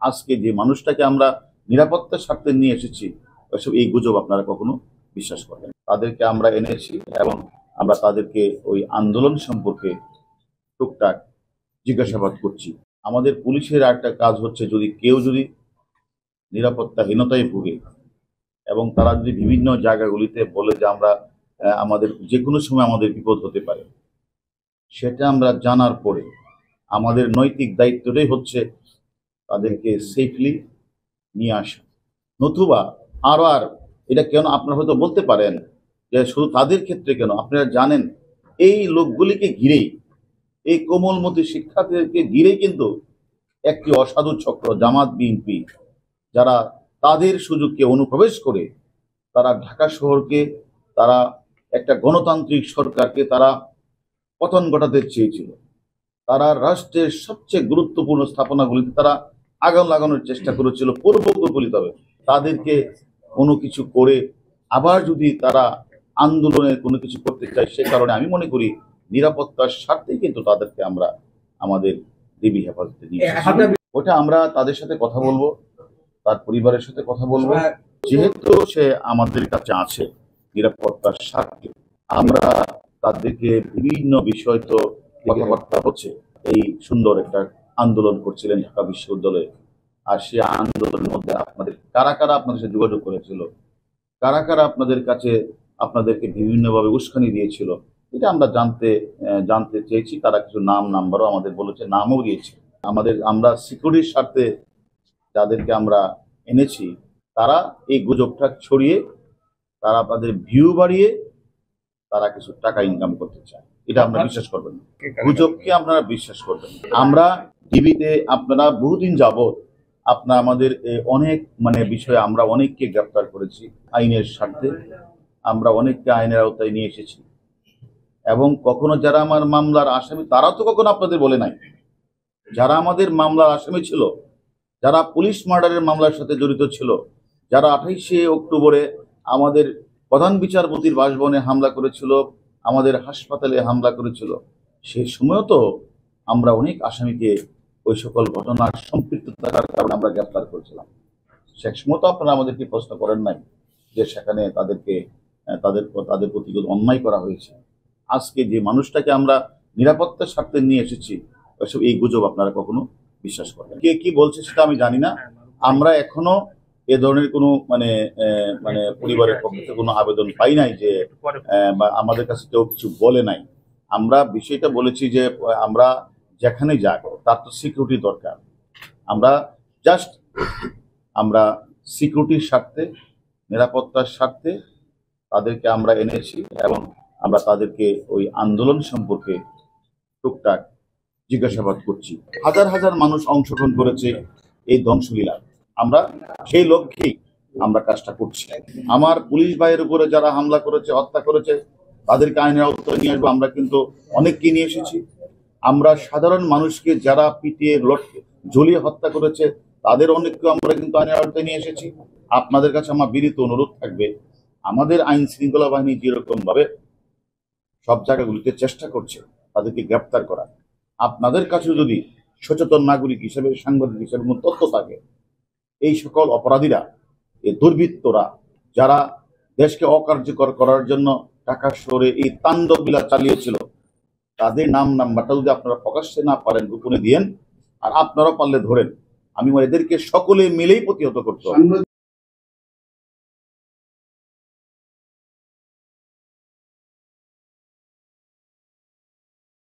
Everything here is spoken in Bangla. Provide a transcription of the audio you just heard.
আজকে যে মানুষটাকে আমরা নিরাপত্তার স্বার্থে নিয়ে এসেছি, ওইসব এই গুজব আপনারা কখনো বিশ্বাস করবেন। তাদেরকে আমরা এনেছি এবং আমরা তাদেরকে ওই আন্দোলন সম্পর্কে টুকটাক জিজ্ঞাসাবাদ করছি। আমাদের পুলিশের একটা কাজ হচ্ছে, যদি নিরাপত্তাহীনতায় ভুগে এবং তারা যদি বিভিন্ন জায়গাগুলিতে বলে যে আমরা আমাদের যে কোনো সময় আমাদের বিপদ হতে পারে, সেটা আমরা জানার পরে আমাদের নৈতিক দায়িত্বটাই হচ্ছে তাদেরকে সেফলি নিয়ে আসা। নতুবা আর এটা কেন আপনারা হয়তো বলতে পারেন যে শুধু তাদের ক্ষেত্রে কেন, আপনারা জানেন এই লোকগুলিকে ঘিরেই, এই কোমলমতি শিক্ষার্থীদেরকে ঘিরেই কিন্তু একটি অসাধু চক্র জামাত বিএনপি, যারা তাদের সুযোগকে অনুপ্রবেশ করে তারা ঢাকা শহরকে, তারা একটা গণতান্ত্রিক সরকারকে তারা পতন ঘটাতে চেয়েছিল। তারা রাষ্ট্রের সবচেয়ে গুরুত্বপূর্ণ স্থাপনাগুলিতে তারা আগুন লাগানোর চেষ্টা করেছিল পূর্বকল্পিতভাবে। তাদেরকে কোনো কিছু করে আবার যদি তারা আন্দোলনে কোনো কিছু করতে চায়, সে কারণে আমি মনে করি নিরাপত্তার স্বার্থেই কিন্তু তাদেরকে আমরা আমাদের ডিবি হেফাজতে নিয়ে ওটা আমরা তাদের সাথে কথা বলবো, তার পরিবারের সাথে কথা বলবো। যেহেতু সে আমাদের কাছে আছে নিরাপত্তার স্বার্থে, আমরা তাদেরকে বিভিন্ন বিষয় তো কথাবার্তা হচ্ছে। এই সুন্দর একটা আন্দোলন করছিলেন ঢাকা বিশ্ববিদ্যালয়ে, আর সে আন্দোলনের মধ্যে কারা কারা আপনাদের সাথে যোগাযোগ করেছিল, কারা কারা আপনাদেরকে বিভিন্নভাবে উস্কানি দিয়েছিল, এটা আমরা জানতে চেয়েছি। তারা কিছু নাম্বারও আমাদের বলেছে, নামও দিয়েছে। আমরা সিকিউরিটির স্বার্থে যাদেরকে আমরা এনেছি, তারা এই গুজবটা ছড়িয়ে তারা তাদের ভিউ বাড়িয়ে তারা কিছু টাকা ইনকাম করতে চায়। এটা আপনারা বিশ্বাস করবেন না, গুজবকে আপনারা বিশ্বাস করবেন। আমরা টিভিতে আপনারা বহুদিন যাবৎ আমাদের অনেক বিষয়ে আমরা অনেককে গ্রেফতার করেছি আইনের স্বার্থে, আমরা অনেককে আইনের আওতায় নিয়ে এসেছি। এবং কখনো যারা আমার মামলার আসামি, তারা তো কখনো আপনাদের বলে নাই। যারা আমাদের মামলার আসামি ছিল, যারা পুলিশ মার্ডারের মামলার সাথে জড়িত ছিল, যারা 28শে অক্টোবরে আমাদের প্রধান বিচারপতির বাসভবনে হামলা করেছিল, আমাদের হাসপাতালে হামলা করেছিল, সেই সময়ও তো আমরা অনেক আসামিকে ওই সকল ঘটনার সম্পৃক্ততার কারণে আমরা গ্রেফতার করেছিলাম। সে সময় তো আপনারা আমাদেরকে প্রশ্ন করেন নাই যে সেখানে তাদের প্রতি অন্যায় করা হয়েছে। আজকে যে মানুষটাকে আমরা নিরাপত্তার স্বার্থে নিয়ে এসেছি, ওইসব এই গুজব আপনারা কখনো বিশ্বাস করবেন। কে কি বলছে সেটা আমি জানি না। আমরা এখনো এ ধরনের কোনো পরিবারের পক্ষ থেকে কোনো আবেদন পাই নাই যে বা আমাদের কাছে কেউ কিছু বলে নাই। আমরা বিষয়টা বলেছি যে আমরা যেখানে যাই তার তো সিকিউরিটি দরকার। আমরা সিকিউরিটির স্বার্থে, নিরাপত্তার স্বার্থে তাদেরকে আমরা এনেছি এবং আমরা তাদেরকে ওই আন্দোলন সম্পর্কে টুকটাক জিজ্ঞাসাবাদ করছি। হাজার হাজার মানুষ অংশগ্রহণ করেছে এই ধ্বংসলীলা, আমরা সেই লক্ষ্যেই আমরা কাজটা করছি। আমার পুলিশ ভাইয়ের উপরে যারা হামলা করেছে, হত্যা করেছে, তাদেরকে আইনের আওতায় নিয়ে আসবো। আমরা কিন্তু অনেককে নিয়ে এসেছি। আমরা সাধারণ মানুষকে যারা পিটিয়ে ঝুলিয়ে হত্যা করেছে, তাদের অনেককে আমরা কিন্তু আইনের আওতায় নিয়ে এসেছি। আপনাদের কাছে আমার বিনীত অনুরোধ থাকবে, আমাদের আইন শৃঙ্খলা বাহিনী যেরকম ভাবে সব জায়গাগুলিতে চেষ্টা করছে তাদেরকে গ্রেপ্তার করা, আপনাদের কাছে যদি সচেতন নাগরিক হিসেবে, সাংবাদিক হিসেবে তথ্য থাকে, এই সকল অপরাধীরা, এই দুর্বৃত্তরা যারা দেশকে অকার্যকর করার জন্য ঢাকা শহরে এই তাণ্ডব লীলা চালিয়েছিল, তাদের নাম্বারটা যদি আপনারা প্রকাশ্যে না পারেন, গোপনে দিয়েন। আর আপনারাও পারলে ধরেন। আমি এদেরকে সকলে মিলেই প্রতিহত করতে হবে।